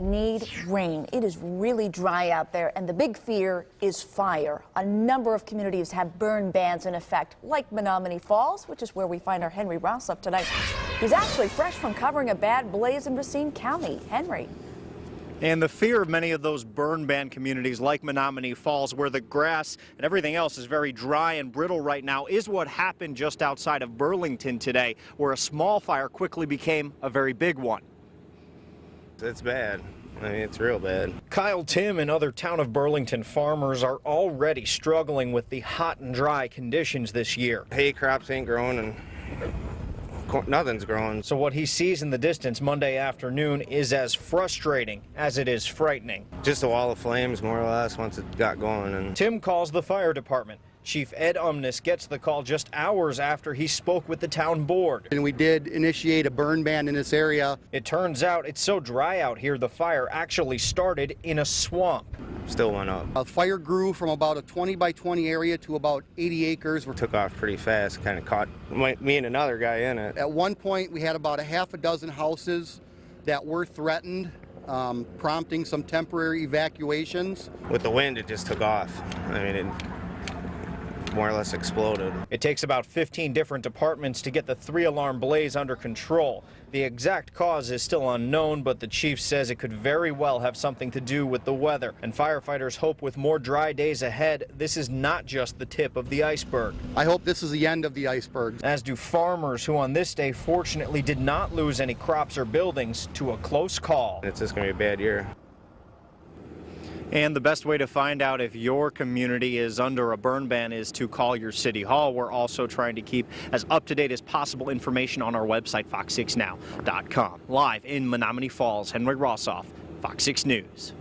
need rain. It is really dry out there, and the big fear is fire. A number of communities have burn bans in effect, like Menominee Falls, which is where we find our Henry Rossoff tonight. He's actually fresh from covering a bad blaze in Racine County. Henry. And the fear of many of those burn ban communities like Menominee Falls, where the grass and everything else is very dry and brittle right now, is what happened just outside of Burlington today, where a small fire quickly became a very big one. It's bad. I mean, it's real bad. Kyle Tim and other town of Burlington farmers are already struggling with the hot and dry conditions this year. Hay crops ain't growing and nothing's growing. So what he sees in the distance Monday afternoon is as frustrating as it is frightening. Just a wall of flames, more or less, once it got going. And Tim calls the fire department. Chief Ed Umnes gets the call just hours after he spoke with the town board. And we did initiate a burn ban in this area. It turns out it's so dry out here, the fire actually started in a swamp. Still went up. The fire grew from about a 20 by 20 area to about 80 acres. Took off pretty fast, kind of caught me and another guy in it. At one point, we had about a half a dozen houses that were threatened, prompting some temporary evacuations. With the wind, it just took off. I mean, it more or less exploded. It takes about 15 different departments to get the 3-alarm blaze under control. The exact cause is still unknown, but the chief says it could very well have something to do with the weather. And firefighters hope with more dry days ahead, this is not just the tip of the iceberg. I hope this is the end of the iceberg. As do farmers who on this day fortunately did not lose any crops or buildings to a close call. It's just going to be a bad year. And the best way to find out if your community is under a burn ban is to call your city hall. We're also trying to keep as up-to-date as possible information on our website, fox6now.com. Live in Menominee Falls, Henry Rossoff, Fox 6 News.